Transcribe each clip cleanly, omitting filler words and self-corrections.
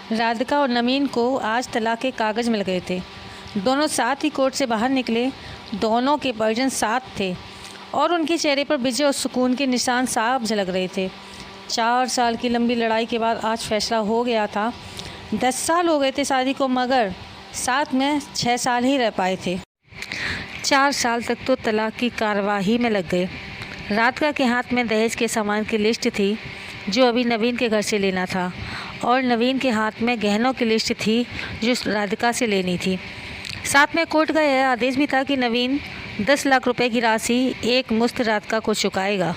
राधिका और नवीन को आज तलाक के कागज़ मिल गए थे। दोनों साथ ही कोर्ट से बाहर निकले। दोनों के वर्जन साथ थे और उनके चेहरे पर विजय और सुकून के निशान साफ झलक रहे थे। 4 साल की लंबी लड़ाई के बाद आज फैसला हो गया था। 10 साल हो गए थे शादी को, मगर साथ में 6 साल ही रह पाए थे। 4 साल तक तो तलाक की कार्यवाही में लग गए। राधिका के हाथ में दहेज के सामान की लिस्ट थी जो अभी नवीन के घर से लेना था, और नवीन के हाथ में गहनों की लिस्ट थी जो राधिका से लेनी थी। साथ में कोर्ट का यह आदेश भी था कि नवीन 10 लाख रुपए की राशि एक मुश्त राधिका को चुकाएगा।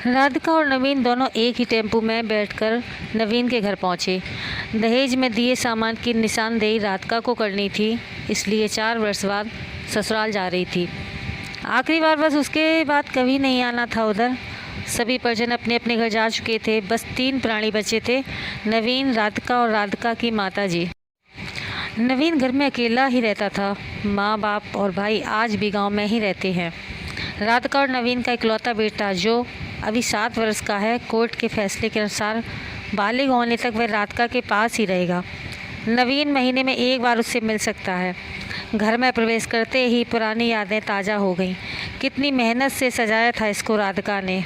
राधिका और नवीन दोनों एक ही टेम्पो में बैठकर नवीन के घर पहुंचे। दहेज में दिए सामान की निशानदेही राधिका को करनी थी, इसलिए 4 वर्ष बाद ससुराल जा रही थी। आखिरी बार बस उसके बाद कभी नहीं आना था उधर। सभी परिजन अपने अपने घर जा चुके थे। बस 3 प्राणी बचे थे, नवीन, राधिका और राधिका की माताजी। नवीन घर में अकेला ही रहता था। माँ बाप और भाई आज भी गांव में ही रहते हैं। राधिका और नवीन का इकलौता बेटा जो अभी 7 वर्ष का है, कोर्ट के फैसले के अनुसार बालिग होने तक वह राधिका के पास ही रहेगा। नवीन महीने में 1 बार उससे मिल सकता है। घर में प्रवेश करते ही पुरानी यादें ताज़ा हो गईं। कितनी मेहनत से सजाया था इसको राधिका ने।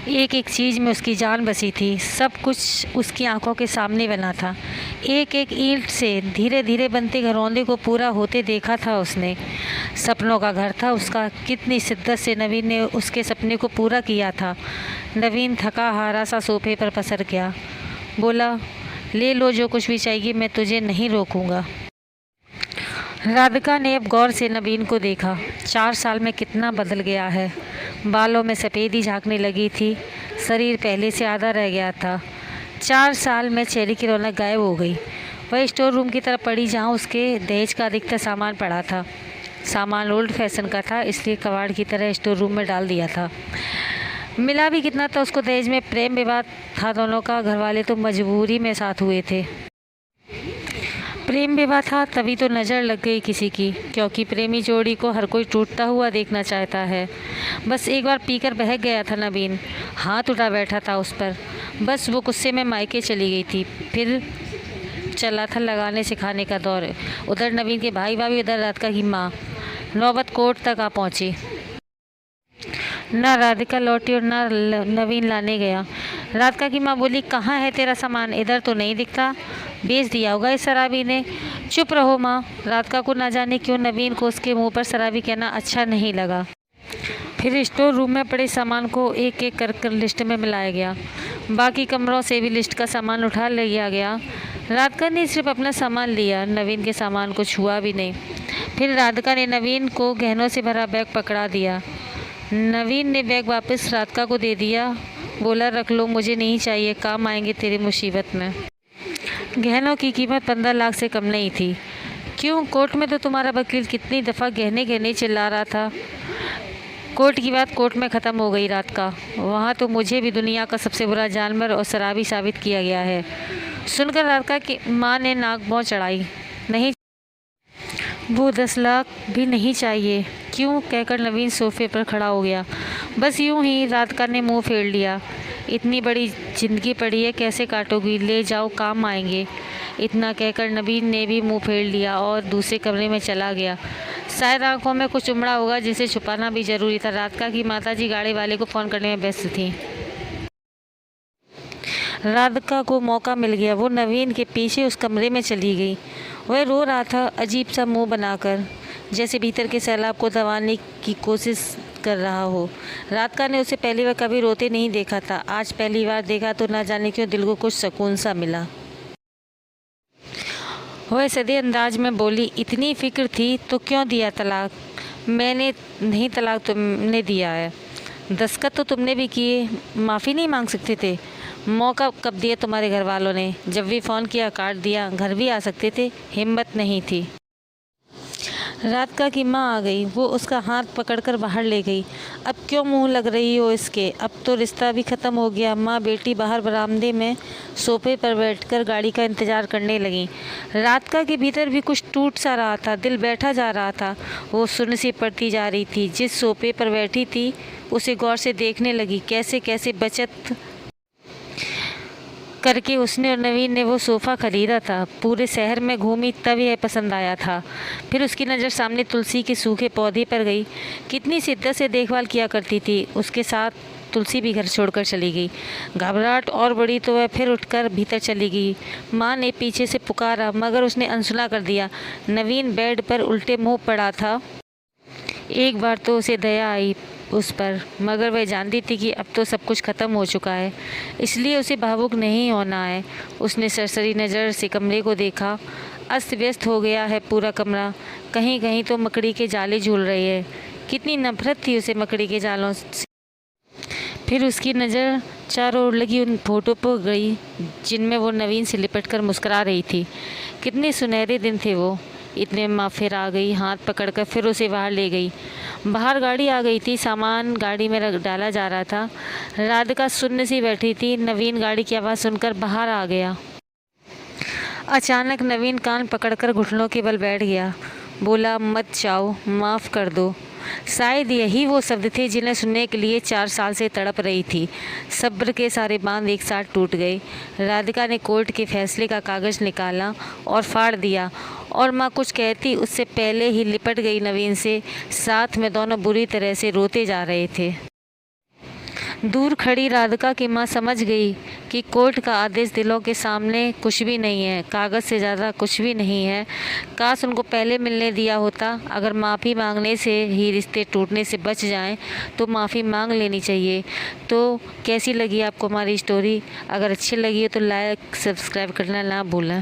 एक एक चीज़ में उसकी जान बसी थी। सब कुछ उसकी आंखों के सामने बना था। एक एक ईंट से धीरे धीरे बनते घरौंदे को पूरा होते देखा था उसने। सपनों का घर था उसका। कितनी शिद्दत से नवीन ने उसके सपने को पूरा किया था। नवीन थका हारा सा सोफे पर पसर गया। बोला, ले लो जो कुछ भी चाहिए, मैं तुझे नहीं रोकूंगा। राधिका ने अब गौर से नवीन को देखा। 4 साल में कितना बदल गया है। बालों में सफ़ेदी झांकने लगी थी। शरीर पहले से आधा रह गया था। 4 साल में चेहरे की रौनक गायब हो गई। वह स्टोर रूम की तरफ पड़ी जहां उसके दहेज का अधिकतर सामान पड़ा था। सामान ओल्ड फैशन का था, इसलिए कबाड़ की तरह स्टोर रूम में डाल दिया था। मिला भी कितना था उसको दहेज में। प्रेम विवाद था दोनों का। घरवाले तो मजबूरी में साथ हुए थे। प्रेम विवाह था तभी तो नज़र लग गई किसी की, क्योंकि प्रेमी जोड़ी को हर कोई टूटता हुआ देखना चाहता है। बस एक बार पीकर बहक गया था नवीन। हाथ उठा बैठा था उस पर। बस वो गुस्से में मायके चली गई थी। फिर चला था लगाने सिखाने का दौर। उधर नवीन के भाई भाभी, उधर राधिका की माँ। नौबत कोर्ट तक आ पहुँची। ना राधिका लौटी और ना नवीन लाने गया। राधिका की माँ बोली, कहाँ है तेरा सामान? इधर तो नहीं दिखता। बेच दिया होगा इस शराबी ने। चुप रहो माँ। राधिका को ना जाने क्यों नवीन को उसके मुंह पर शराबी कहना अच्छा नहीं लगा। फिर स्टोर रूम में पड़े सामान को एक एक कर लिस्ट में मिलाया गया। बाकी कमरों से भी लिस्ट का सामान उठा लिया गया। राधिका ने सिर्फ अपना सामान लिया, नवीन के सामान को छुआ भी नहीं। फिर राधिका ने नवीन को गहनों से भरा बैग पकड़ा दिया। नवीन ने बैग वापस राधिका को दे दिया। बोला, रख लो, मुझे नहीं चाहिए, काम आएंगे तेरी मुसीबत में। गहनों की कीमत 15 लाख से कम नहीं थी। क्यों? कोर्ट में तो तुम्हारा वकील कितनी दफ़ा गहने गहने चिल्ला रहा था। कोर्ट की बात कोर्ट में ख़त्म हो गई राधिका। वहाँ तो मुझे भी दुनिया का सबसे बुरा जानवर और शराबी साबित किया गया है। सुनकर राधिका की माँ ने नाक भौं चढ़ाई। नहीं, वो 10 लाख भी नहीं चाहिए। क्यों? कहकर नवीन सोफे पर खड़ा हो गया। बस यूं ही राधिका ने मुंह फेर लिया। इतनी बड़ी ज़िंदगी पड़ी है, कैसे काटोगी? ले जाओ, काम आएंगे। इतना कहकर नवीन ने भी मुंह फेर लिया और दूसरे कमरे में चला गया। शायद आंखों में कुछ उमड़ा होगा जिसे छुपाना भी ज़रूरी था। राधिका की माताजी गाड़ी वाले को फ़ोन करने में व्यस्त थी। राधिका को मौका मिल गया। वो नवीन के पीछे उस कमरे में चली गई। वह रो रहा था अजीब सा मुंह बनाकर, जैसे भीतर के सैलाब को दबाने की कोशिश कर रहा हो। राधिका ने उसे पहली बार कभी रोते नहीं देखा था। आज पहली बार देखा तो ना जाने क्यों दिल को कुछ सुकून सा मिला। वह सदे अंदाज में बोली, इतनी फिक्र थी तो क्यों दिया तलाक? मैंने नहीं, तलाक तुमने दिया है। दस्तखत तो तुमने भी किए। माफ़ी नहीं मांग सकते थे? मौका कब दिया तुम्हारे घर वालों ने? जब भी फ़ोन किया काट दिया। घर भी आ सकते थे, हिम्मत नहीं थी। राधिका की माँ आ गई। वो उसका हाथ पकड़कर बाहर ले गई। अब क्यों मुंह लग रही हो इसके? अब तो रिश्ता भी ख़त्म हो गया। माँ बेटी बाहर बरामदे में सोफे पर बैठकर गाड़ी का इंतज़ार करने लगी। राधिका के भीतर भी कुछ टूट सा रहा था। दिल बैठा जा रहा था। वो सुन्न सी पड़ती जा रही थी। जिस सोफे पर बैठी थी उसे गौर से देखने लगी। कैसे कैसे बचत करके उसने और नवीन ने वो सोफ़ा ख़रीदा था। पूरे शहर में घूमी तब यह पसंद आया था। फिर उसकी नज़र सामने तुलसी के सूखे पौधे पर गई। कितनी शिद्दत से देखभाल किया करती थी। उसके साथ तुलसी भी घर छोड़कर चली गई। घबराहट और बढ़ी तो वह फिर उठकर भीतर चली गई। माँ ने पीछे से पुकारा मगर उसने अनसुना कर दिया। नवीन बेड पर उल्टे मुँह पड़ा था। एक बार तो उसे दया आई उस पर, मगर वह जानती थी कि अब तो सब कुछ ख़त्म हो चुका है, इसलिए उसे भावुक नहीं होना है। उसने सरसरी नज़र से कमरे को देखा। अस्त व्यस्त हो गया है पूरा कमरा। कहीं कहीं तो मकड़ी के जाले झूल रहे हैं। कितनी नफरत थी उसे मकड़ी के जालों से। फिर उसकी नज़र चारों ओर लगी उन फोटो पर गई जिनमें वो नवीन से लिपट कर मुस्करा रही थी। कितने सुनहरे दिन थे वो। इतने माँ फिर आ गई, हाथ पकड़कर फिर उसे बाहर ले गई। बाहर गाड़ी आ गई थी। सामान गाड़ी में रख डाला जा रहा था। राधिका सुन्न सी बैठी थी। नवीन गाड़ी की आवाज़ सुनकर बाहर आ गया। अचानक नवीन कान पकड़कर घुटनों के बल बैठ गया। बोला, मत जाओ, माफ़ कर दो। शायद यही वो शब्द थे जिन्हें सुनने के लिए 4 साल से तड़प रही थी। सब्र के सारे बांध एक साथ टूट गए। राधिका ने कोर्ट के फैसले का कागज़ निकाला और फाड़ दिया, और माँ कुछ कहती उससे पहले ही लिपट गई नवीन से। साथ में दोनों बुरी तरह से रोते जा रहे थे। दूर खड़ी राधिका की माँ समझ गई कि कोर्ट का आदेश दिलों के सामने कुछ भी नहीं है, कागज़ से ज़्यादा कुछ भी नहीं है। काश उनको पहले मिलने दिया होता। अगर माफ़ी मांगने से ही रिश्ते टूटने से बच जाएं तो माफ़ी मांग लेनी चाहिए। तो कैसी लगी आपको हमारी स्टोरी? अगर अच्छी लगी हो तो लाइक सब्सक्राइब करना ना भूलें।